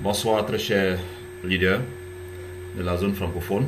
Bonsoir très chers leaders de la zone francophone.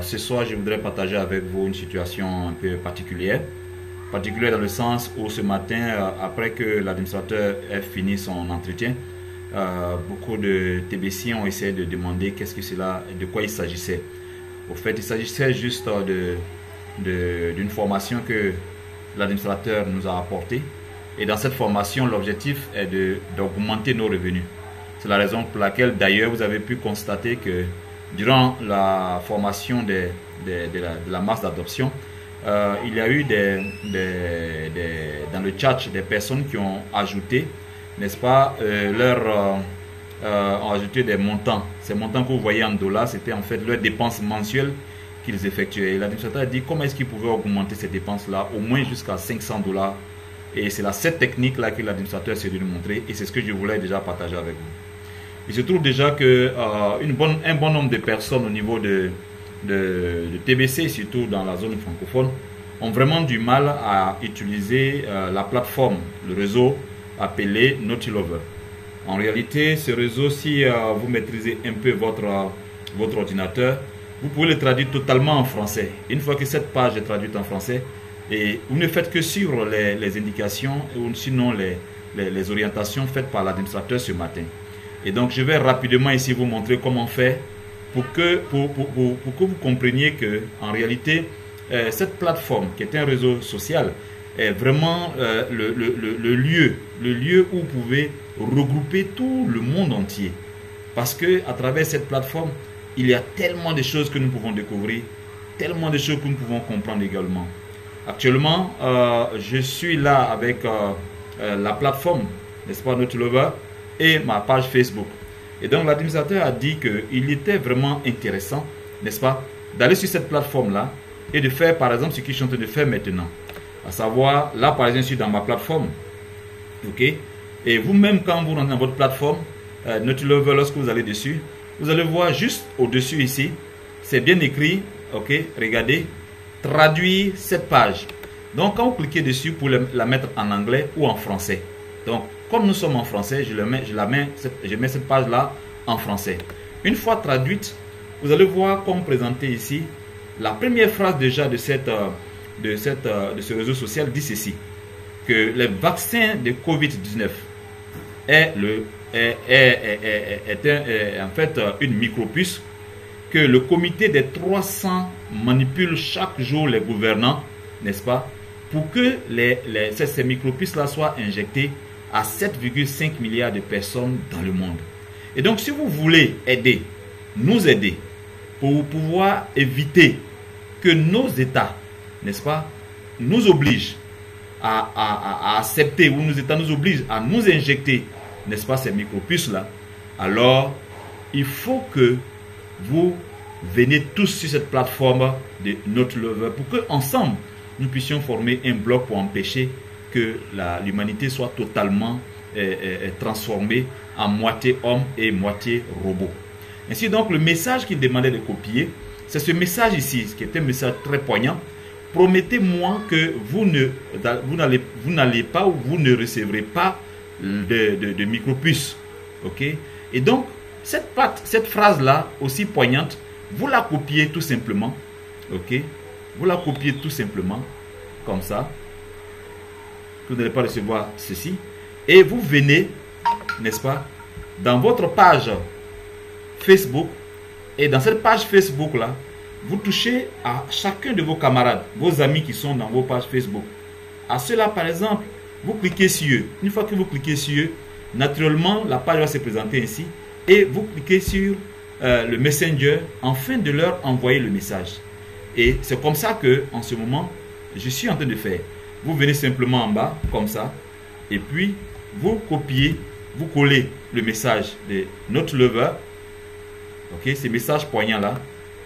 Ce soir, je voudrais partager avec vous une situation un peu particulière. Particulière dans le sens où ce matin, après que l'administrateur ait fini son entretien, beaucoup de TBC ont essayé de demander qu'est-ce que cela, de quoi il s'agissait. Au fait, il s'agissait juste d'une formation que l'administrateur nous a apportée. Et dans cette formation, l'objectif est d'augmenter nos revenus. C'est la raison pour laquelle, d'ailleurs, vous avez pu constater que durant la formation de la masse d'adoption, il y a eu dans le chat des personnes qui ont ajouté, n'est-ce pas, ont ajouté des montants. Ces montants que vous voyez en dollars, c'était en fait leurs dépenses mensuelles qu'ils effectuaient. Et l'administrateur a dit comment est-ce qu'ils pouvaient augmenter ces dépenses-là, au moins jusqu'à 500 $. Et c'est cette technique-là que l'administrateur s'est dû nous montrer. Et c'est ce que je voulais déjà partager avec vous. Il se trouve déjà que un bon nombre de personnes au niveau de TBC, surtout dans la zone francophone, ont vraiment du mal à utiliser la plateforme, le réseau appelé NaughtyLover. En réalité, ce réseau, si vous maîtrisez un peu votre ordinateur, vous pouvez le traduire totalement en français. Une fois que cette page est traduite en français, et vous ne faites que suivre les indications ou sinon les orientations faites par l'administrateur ce matin. Et donc, je vais rapidement ici vous montrer comment faire pour que vous compreniez que, en réalité, cette plateforme qui est un réseau social est vraiment le lieu où vous pouvez regrouper tout le monde entier. Parce que à travers cette plateforme, il y a tellement de choses que nous pouvons découvrir, tellement de choses que nous pouvons comprendre également. Actuellement, je suis là avec la plateforme, n'est-ce pas, NaughtyLover, et ma page Facebook. Et donc l'administrateur a dit qu'il était vraiment intéressant, n'est-ce pas, d'aller sur cette plateforme-là et de faire par exemple ce que je suis en train de faire maintenant. À savoir, là par exemple, je suis dans ma plateforme. Ok. Et vous-même, quand vous rentrez dans votre plateforme, NaughtyLover, lorsque vous allez dessus, vous allez voir juste au-dessus ici, c'est bien écrit, ok, regardez, traduire cette page. Donc quand vous cliquez dessus pour la mettre en anglais ou en français. Donc comme nous sommes en français, je mets cette page là en français. Une fois traduite, vous allez voir comme présenté ici, la première phrase déjà de ce réseau social dit ceci, que le vaccin de Covid-19 est en fait une micropuce que le comité des 300 manipule chaque jour les gouvernants, n'est-ce pas, pour que ces micropuces-là soient injectées à 7,5 milliards de personnes dans le monde. Et donc, si vous voulez nous aider, pour pouvoir éviter que nos États, n'est-ce pas, nous obligent à accepter, ou nos États nous obligent à nous injecter, n'est-ce pas, ces micropuces-là, alors il faut que vous venez tous sur cette plateforme de NaughtyLover pour qu'ensemble, nous puissions former un bloc pour empêcher que l'humanité soit totalement transformée en moitié homme et moitié robot. Ainsi donc, le message qu'il demandait de copier, c'est ce message ici, qui est un message très poignant. Promettez-moi que vous n'allez pas ou vous ne recevrez pas de micropuces. Ok? Et donc, cette phrase-là, aussi poignante, vous la copiez tout simplement. Ok? Vous la copiez tout simplement, comme ça. Vous n'allez pas recevoir ceci. Et vous venez, n'est-ce pas, dans votre page Facebook. Et dans cette page Facebook-là, vous touchez à chacun de vos camarades, vos amis qui sont dans vos pages Facebook. À ceux-là, par exemple, vous cliquez sur eux. Une fois que vous cliquez sur eux, naturellement, la page va se présenter ainsi. Et vous cliquez sur le Messenger afin de leur envoyer le message. Et c'est comme ça que, en ce moment, je suis en train de faire. Vous venez simplement en bas, comme ça, et puis vous copiez, vous collez le message de NaughtyLover, ok, ce message poignant là.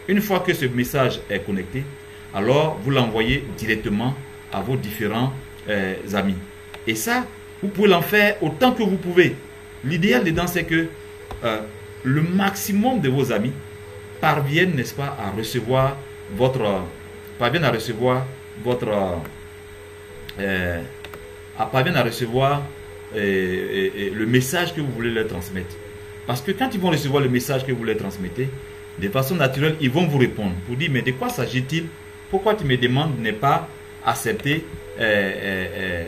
Une fois que ce message est connecté, alors vous l'envoyez directement à vos différents amis. Et ça, vous pouvez l'en faire autant que vous pouvez. L'idéal dedans, c'est que le maximum de vos amis parviennent, n'est-ce pas, à recevoir le message que vous voulez leur transmettre. Parce que quand ils vont recevoir le message que vous leur transmettez, de façon naturelle, ils vont vous répondre. Pour dire, mais de quoi s'agit-il? Pourquoi tu me demandes de ne pas accepter, le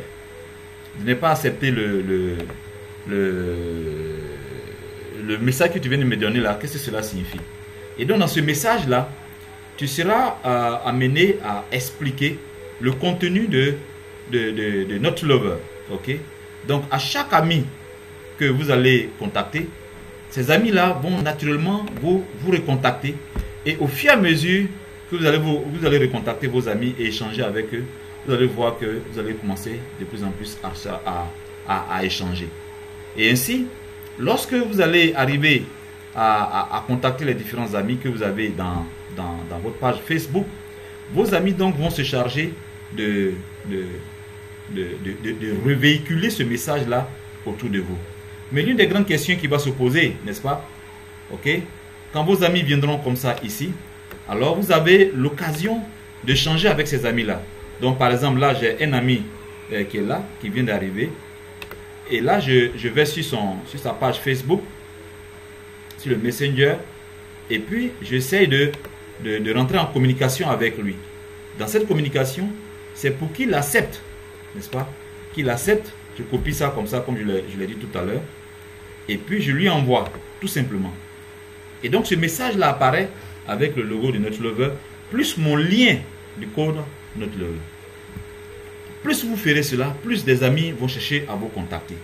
message que tu viens de me donner là? Qu'est-ce que cela signifie? Et donc, dans ce message-là, tu seras amené à expliquer le contenu de notre lover. Ok? Donc, à chaque ami que vous allez contacter, ces amis-là vont naturellement vous recontacter. Et au fur et à mesure que vous allez recontacter vos amis et échanger avec eux, vous allez voir que vous allez commencer de plus en plus à échanger. Et ainsi, lorsque vous allez arriver à contacter les différents amis que vous avez dans votre page Facebook, vos amis donc vont se charger de revéhiculer ce message-là autour de vous. Mais l'une des grandes questions qui va se poser, n'est-ce pas? Ok? Quand vos amis viendront comme ça ici, alors vous avez l'occasion de changer avec ces amis-là. Donc par exemple, là j'ai un ami qui est là, qui vient d'arriver. Et là je vais sur sa page Facebook, sur le Messenger. Et puis j'essaye de rentrer en communication avec lui. Dans cette communication, c'est pour qu'il accepte, n'est-ce pas? Qu'il accepte. Je copie ça comme je l'ai dit tout à l'heure. Et puis je lui envoie, tout simplement. Et donc ce message-là apparaît avec le logo de Notre Lover, plus mon lien de code Notre Lover. Plus vous ferez cela, plus des amis vont chercher à vous contacter.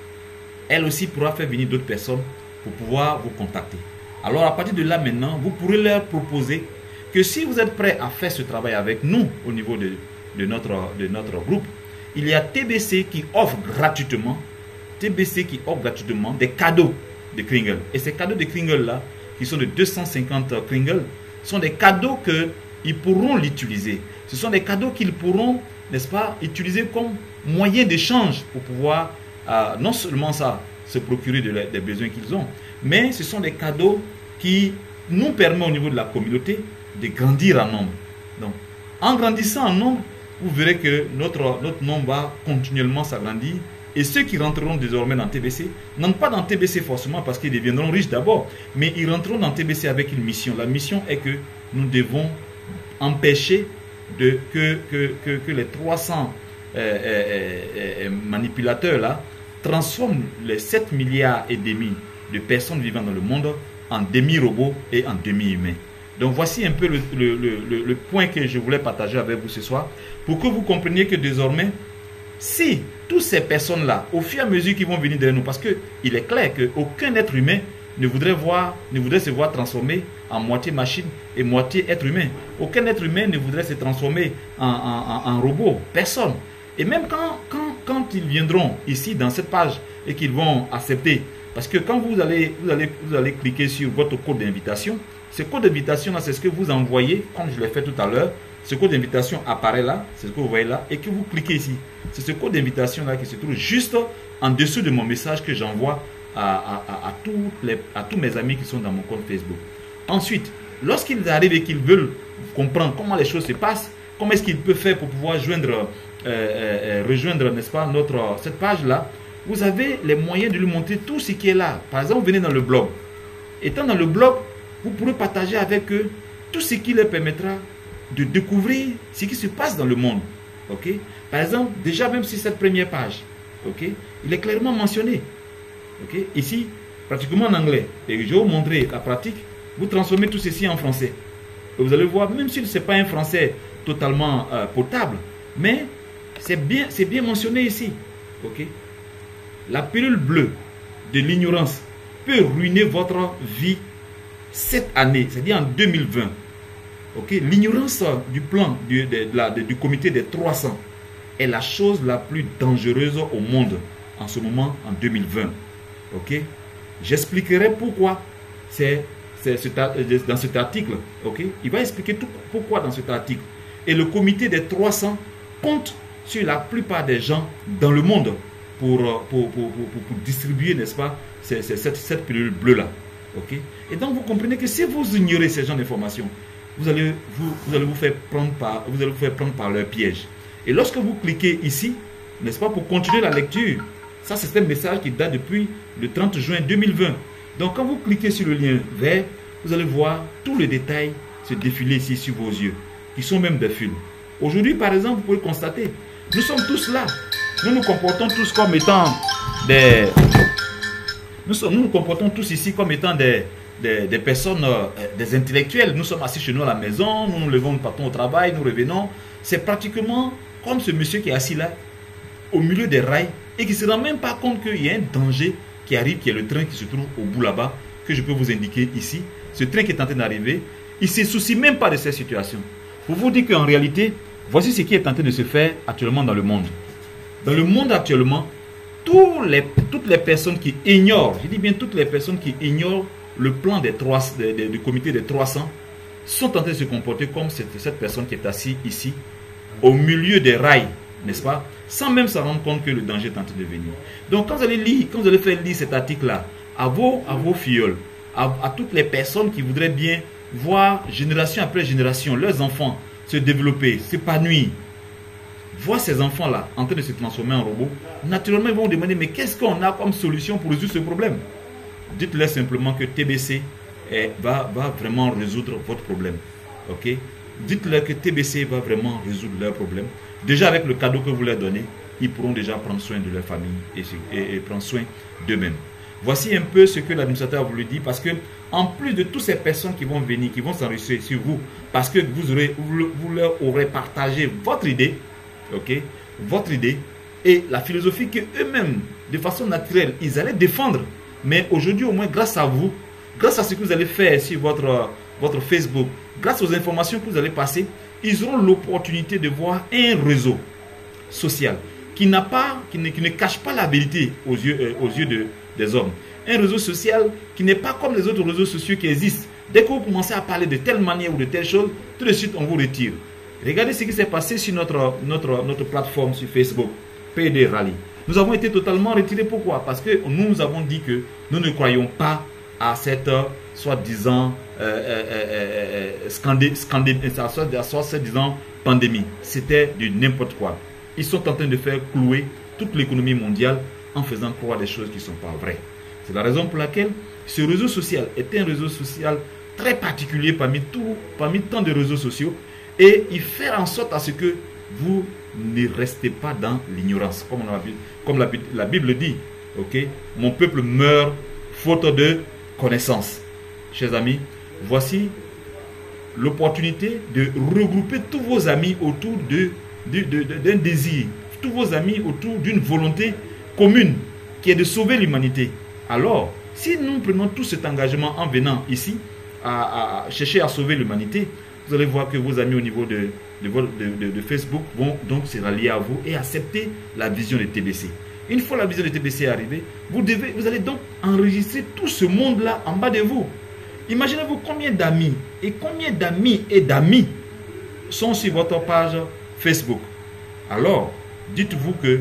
Elle aussi pourra faire venir d'autres personnes pour pouvoir vous contacter. Alors à partir de là maintenant, vous pourrez leur proposer que si vous êtes prêts à faire ce travail avec nous au niveau de notre groupe, il y a TBC qui offre gratuitement des cadeaux de Kringle. Et ces cadeaux de Kringle là, qui sont de 250 Kringle, sont des cadeaux qu'ils pourront l'utiliser. Ce sont des cadeaux qu'ils pourront, n'est-ce pas, utiliser comme moyen d'échange pour pouvoir, non seulement ça, se procurer des besoins qu'ils ont, mais ce sont des cadeaux qui nous permettent au niveau de la communauté de grandir en nombre. Donc, en grandissant en nombre, vous verrez que notre nombre va continuellement s'agrandir. Et ceux qui rentreront désormais dans TBC, n'entrent pas dans TBC forcément parce qu'ils deviendront riches d'abord, mais ils rentreront dans TBC avec une mission. La mission est que nous devons empêcher que les 300 manipulateurs là transforment les 7 milliards et demi de personnes vivant dans le monde en demi-robots et en demi-humains. Donc voici un peu le point que je voulais partager avec vous ce soir, pour que vous compreniez que désormais, si toutes ces personnes-là, au fur et à mesure qu'ils vont venir derrière nous, parce qu'il est clair qu'aucun être humain ne voudrait se voir transformé en moitié machine et moitié être humain. Aucun être humain ne voudrait se transformer en robot. Personne. Et même quand ils viendront ici dans cette page et qu'ils vont accepter, parce que quand vous allez cliquer sur votre code d'invitation, ce code d'invitation là, c'est ce que vous envoyez, comme je l'ai fait tout à l'heure. Ce code d'invitation apparaît là, c'est ce que vous voyez là, et que vous cliquez ici. C'est ce code d'invitation là qui se trouve juste en dessous de mon message que j'envoie à tous mes amis qui sont dans mon compte Facebook. Ensuite, lorsqu'ils arrivent et qu'ils veulent comprendre comment les choses se passent, comment est-ce qu'ils peuvent faire pour pouvoir rejoindre, n'est-ce pas, cette page là, vous avez les moyens de lui montrer tout ce qui est là. Par exemple, vous venez dans le blog. Étant dans le blog, vous pourrez partager avec eux tout ce qui leur permettra de découvrir ce qui se passe dans le monde. Ok? Par exemple, déjà même sur cette première page, ok, il est clairement mentionné. Ok? Ici, pratiquement en anglais. Et je vais vous montrer la pratique. Vous transformez tout ceci en français. Et vous allez voir, même si ce n'est pas un français totalement potable, mais c'est bien mentionné ici. Ok? La pilule bleue de l'ignorance peut ruiner votre vie cette année, c'est-à-dire en 2020. Okay? L'ignorance du plan du comité des 300 est la chose la plus dangereuse au monde en ce moment, en 2020. Okay? J'expliquerai pourquoi c'est dans cet article. Okay? Il va expliquer tout pourquoi dans cet article. Et le comité des 300 compte sur la plupart des gens dans le monde pour distribuer, n'est-ce pas, cette pilule bleue-là. Okay? Et donc vous comprenez que si vous ignorez ces genres d'informations, vous allez vous faire prendre par leur piège. Et lorsque vous cliquez ici, n'est-ce pas, pour continuer la lecture, ça c'est un message qui date depuis le 30 juin 2020. Donc quand vous cliquez sur le lien vert, vous allez voir tous les détails se défiler ici sur vos yeux, qui sont même des films. Aujourd'hui, par exemple, vous pouvez constater, nous sommes tous là. Nous nous comportons tous comme étant des... Nous nous comportons tous ici comme étant des personnes, des intellectuels. Nous sommes assis chez nous à la maison, nous nous levons, nous partons au travail, nous revenons. C'est pratiquement comme ce monsieur qui est assis là, au milieu des rails, et qui ne se rend même pas compte qu'il y a un danger qui arrive, qui est le train qui se trouve au bout là-bas, que je peux vous indiquer ici. Ce train qui est en train d'arriver, il ne se soucie même pas de cette situation. Pour vous dire qu'en réalité, voici ce qui est en train de se faire actuellement dans le monde. Dans le monde actuellement, toutes les personnes qui ignorent, je dis bien toutes les personnes qui ignorent le plan du comité des 300, sont en train de se comporter comme cette personne qui est assise ici, au milieu des rails, n'est-ce pas, sans même se rendre compte que le danger est en train de venir. Donc quand vous allez lire, quand vous allez faire lire cet article-là à vos filleuls, à toutes les personnes qui voudraient bien voir génération après génération leurs enfants se développer, s'épanouir, voir ces enfants-là en train de se transformer en robots, naturellement ils vont vous demander mais qu'est-ce qu'on a comme solution pour résoudre ce problème? Dites-leur simplement que TBC va vraiment résoudre votre problème. Ok? Dites-leur que TBC va vraiment résoudre leur problème. Déjà avec le cadeau que vous leur donnez, ils pourront déjà prendre soin de leur famille et prendre soin d'eux-mêmes. Voici un peu ce que l'administrateur a voulu dire, parce que en plus de toutes ces personnes qui vont venir, qui vont s'enregistrer sur vous, parce que vous leur aurez partagé votre idée, ok, votre idée et la philosophie que eux-mêmes, de façon naturelle, ils allaient défendre. Mais aujourd'hui, au moins, grâce à vous, grâce à ce que vous allez faire sur votre Facebook, grâce aux informations que vous allez passer, ils auront l'opportunité de voir un réseau social qui ne cache pas la vérité aux yeux des hommes. Un réseau social qui n'est pas comme les autres réseaux sociaux qui existent. Dès que vous commencez à parler de telle manière ou de telle chose, tout de suite on vous retire. Regardez ce qui s'est passé sur notre plateforme sur Facebook, PD Rally. Nous avons été totalement retirés. Pourquoi? Parce que nous avons dit que nous ne croyons pas à cette soi-disant pandémie. C'était du n'importe quoi. Ils sont en train de faire clouer toute l'économie mondiale en faisant croire des choses qui ne sont pas vraies. C'est la raison pour laquelle ce réseau social est un réseau social très particulier parmi tant de réseaux sociaux, et il fait en sorte à ce que vous ne restez pas dans l'ignorance, comme la Bible dit. Ok, mon peuple meurt faute de connaissance. Chers amis, voici l'opportunité de regrouper tous vos amis autour d'un désir, tous vos amis autour d'une volonté commune qui est de sauver l'humanité. Alors, si nous prenons tout cet engagement en venant ici à chercher à sauver l'humanité, vous allez voir que vos amis au niveau de Facebook vont donc se rallier à vous et accepter la vision de TBC. Une fois la vision de TBC arrivée, vous allez donc enregistrer tout ce monde-là en bas de vous. Imaginez-vous combien d'amis et d'amis sont sur votre page Facebook. Alors, dites-vous que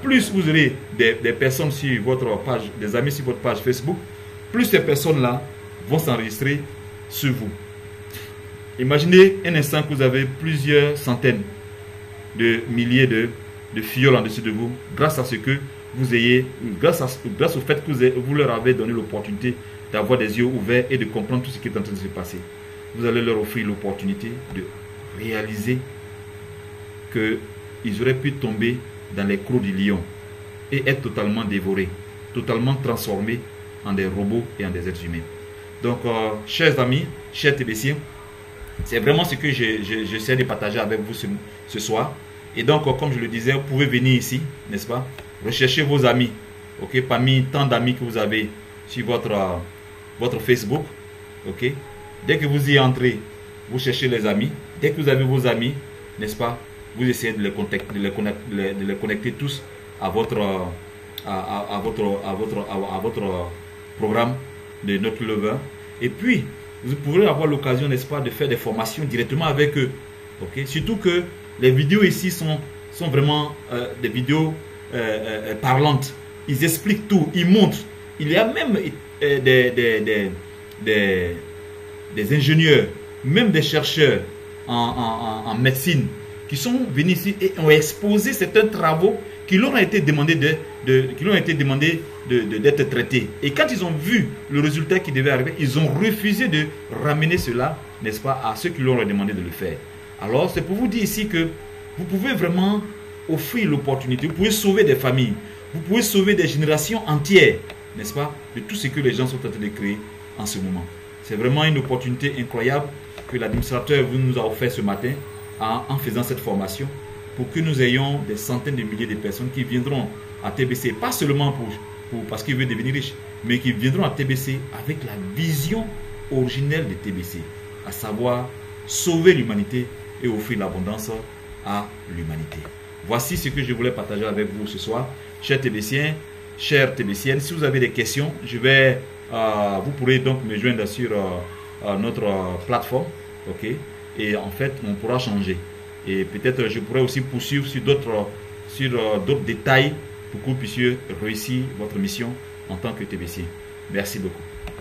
plus vous aurez des personnes sur votre page, des amis sur votre page Facebook, plus ces personnes-là vont s'enregistrer sur vous. Imaginez un instant que vous avez plusieurs centaines de milliers de filleuls en dessus de vous, grâce à ce que vous ayez, grâce au fait que vous leur avez donné l'opportunité d'avoir des yeux ouverts et de comprendre tout ce qui est en train de se passer. Vous allez leur offrir l'opportunité de réaliser qu'ils auraient pu tomber dans les crocs du lion et être totalement dévorés, totalement transformés en des robots et en des êtres humains. Donc, chers amis, chers TBC, c'est vraiment ce que j'essaie de partager avec vous ce soir. Et donc, comme je le disais, vous pouvez venir ici, n'est-ce pas? Recherchez vos amis, ok? Parmi tant d'amis que vous avez sur votre Facebook, ok? Dès que vous y entrez, vous cherchez les amis. Dès que vous avez vos amis, n'est-ce pas? Vous essayez de les connecter tous à votre programme de Notre Lover. Et puis, vous pourrez avoir l'occasion, n'est-ce pas, de faire des formations directement avec eux. Okay? Surtout que les vidéos ici sont vraiment des vidéos parlantes. Ils expliquent tout, ils montrent. Il y a même des ingénieurs, même des chercheurs en médecine qui sont venus ici et ont exposé certains travaux qui leur a été demandé d'être traités. Et quand ils ont vu le résultat qui devait arriver, ils ont refusé de ramener cela, n'est-ce pas, à ceux qui leur ont demandé de le faire. Alors, c'est pour vous dire ici que vous pouvez vraiment offrir l'opportunité, vous pouvez sauver des familles, vous pouvez sauver des générations entières, n'est-ce pas, de tout ce que les gens sont en train de créer en ce moment. C'est vraiment une opportunité incroyable que l'administrateur nous a offert ce matin en faisant cette formation, pour que nous ayons des centaines de milliers de personnes qui viendront à TBC, pas seulement parce qu'ils veulent devenir riches, mais qui viendront à TBC avec la vision originelle de TBC, à savoir sauver l'humanité et offrir l'abondance à l'humanité. Voici ce que je voulais partager avec vous ce soir, chers TBCiens, chères TBCiennes. Si vous avez des questions, vous pourrez donc me joindre sur notre plateforme, ok? Et en fait, on pourra changer. Et peut-être je pourrais aussi poursuivre sur d'autres détails pour que vous puissiez réussir votre mission en tant que TBC. Merci beaucoup.